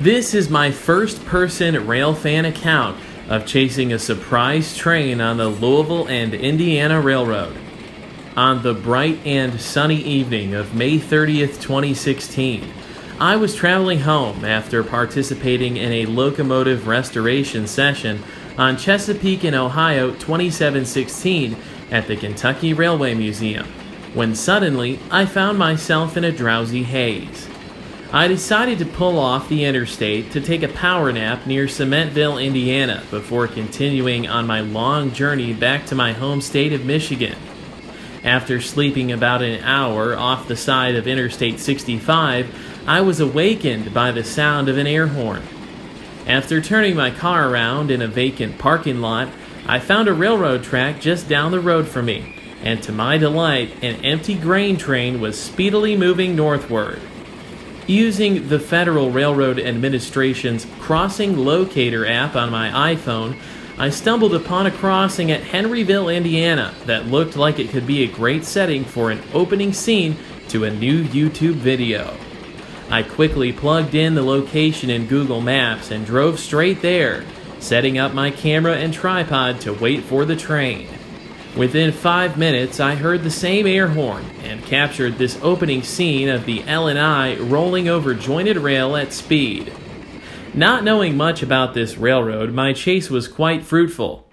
This is my first-person railfan account of chasing a surprise train on the Louisville and Indiana Railroad. On the bright and sunny evening of May 30th, 2016, I was traveling home after participating in a locomotive restoration session on Chesapeake Ohio 2716 at the Kentucky Railway Museum, when suddenly I found myself in a drowsy haze. I decided to pull off the interstate to take a power nap near Cementville, Indiana, before continuing on my long journey back to my home state of Michigan. After sleeping about an hour off the side of Interstate 65, I was awakened by the sound of an air horn. After turning my car around in a vacant parking lot, I found a railroad track just down the road from me, and to my delight, an empty grain train was speedily moving northward. Using the Federal Railroad Administration's Crossing Locator app on my iPhone, I stumbled upon a crossing at Henryville, Indiana that looked like it could be a great setting for an opening scene to a new YouTube video. I quickly plugged in the location in Google Maps and drove straight there, setting up my camera and tripod to wait for the train. Within 5 minutes, I heard the same air horn and captured this opening scene of the L&I rolling over jointed rail at speed. Not knowing much about this railroad, my chase was quite fruitful.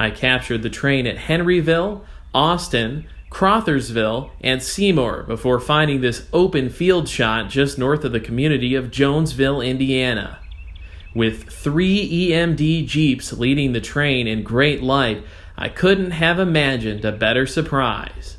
I captured the train at Henryville, Austin, Crothersville, and Seymour before finding this open field shot just north of the community of Jonesville, Indiana. With 3 EMD Jeeps leading the train in great light, I couldn't have imagined a better surprise.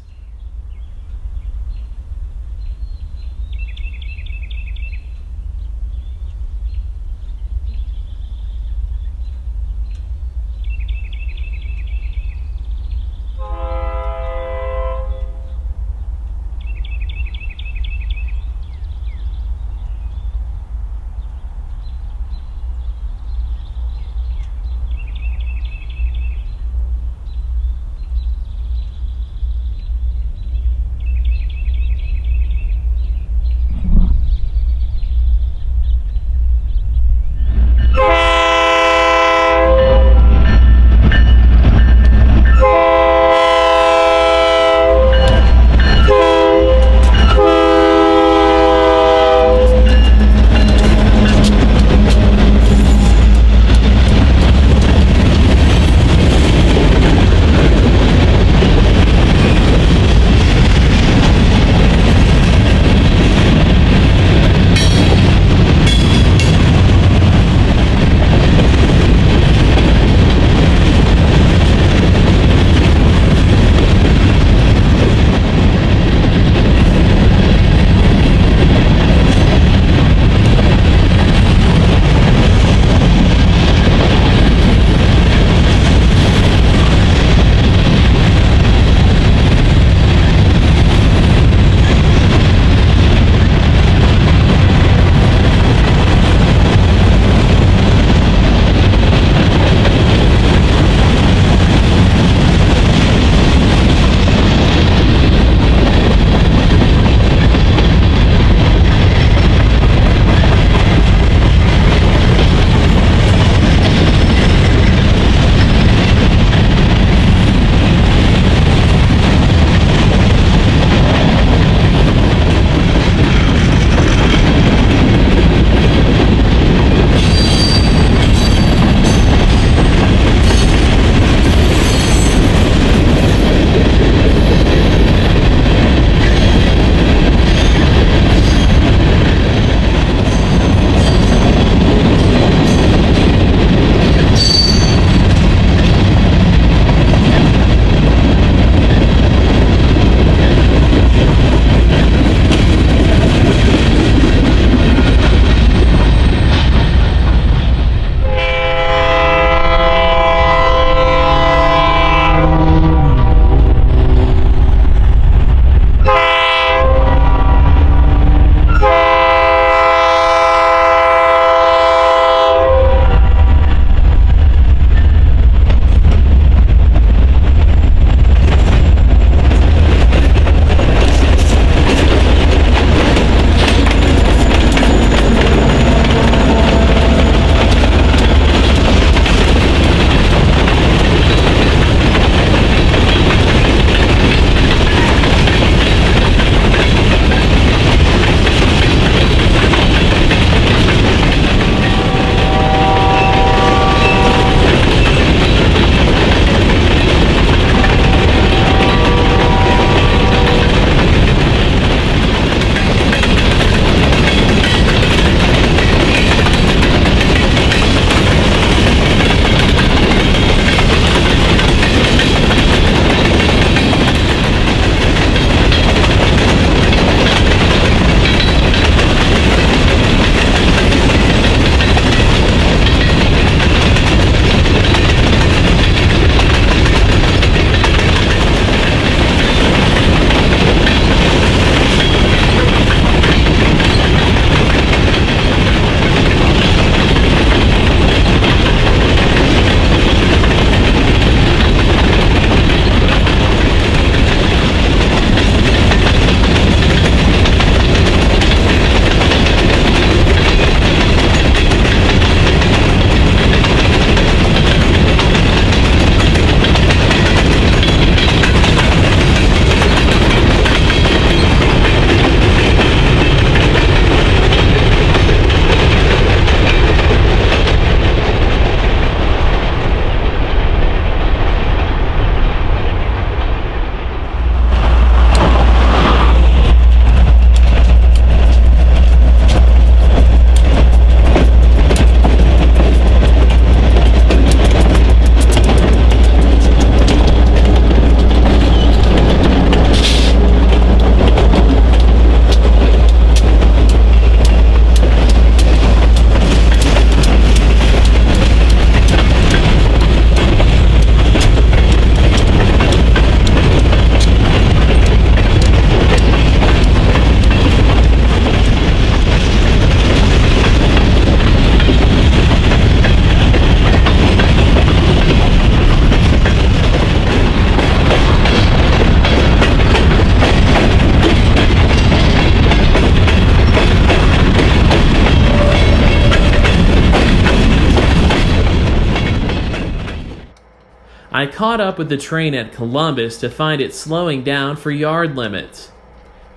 I caught up with the train at Columbus to find it slowing down for yard limits.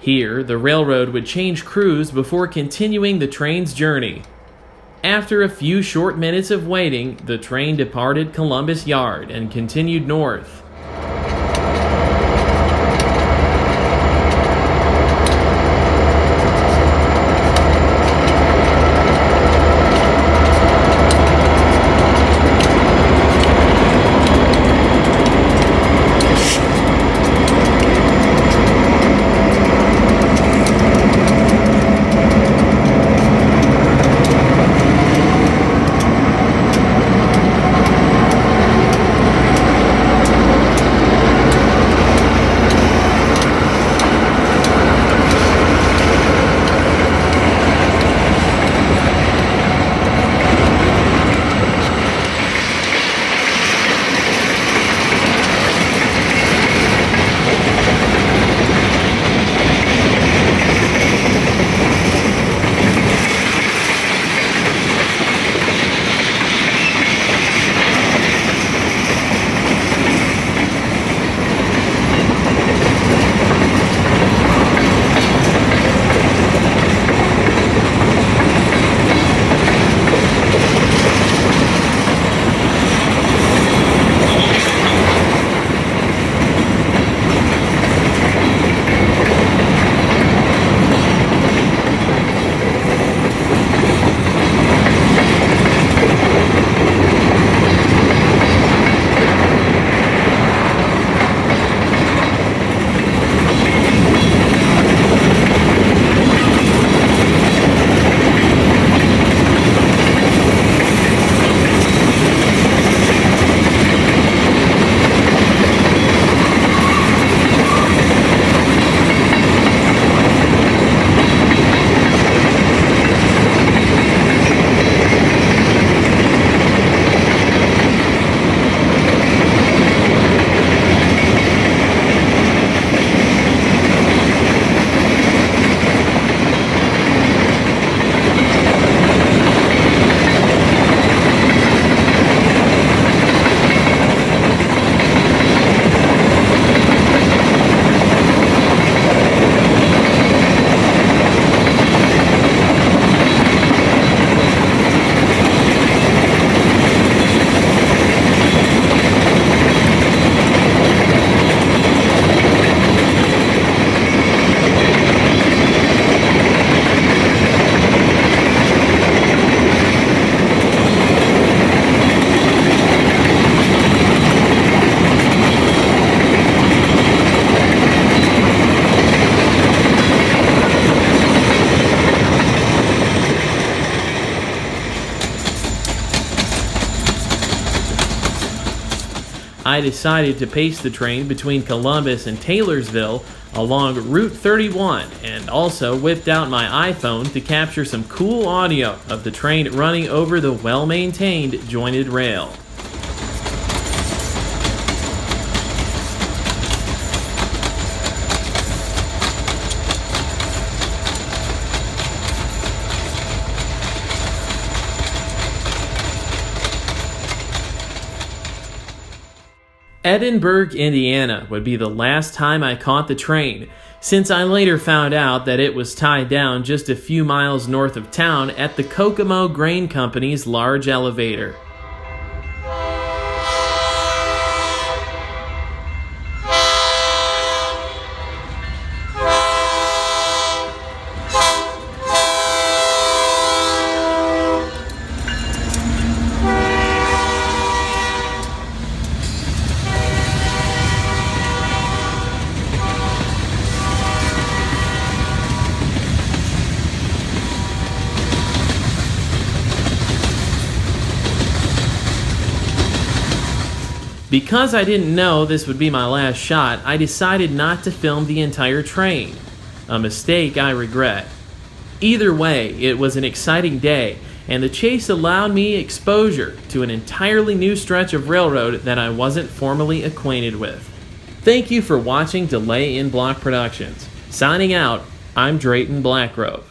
Here, the railroad would change crews before continuing the train's journey. After a few short minutes of waiting, the train departed Columbus Yard and continued north. I decided to pace the train between Columbus and Taylorsville along Route 31 and also whipped out my iPhone to capture some cool audio of the train running over the well-maintained jointed rail. Edinburgh, Indiana would be the last time I caught the train, since I later found out that it was tied down just a few miles north of town at the Kokomo Grain Company's large elevator. Because I didn't know this would be my last shot, I decided not to film the entire train. A mistake I regret. Either way, it was an exciting day, and the chase allowed me exposure to an entirely new stretch of railroad that I wasn't formally acquainted with. Thank you for watching Delay in Block Productions. Signing out, I'm Drayton Blackgrove.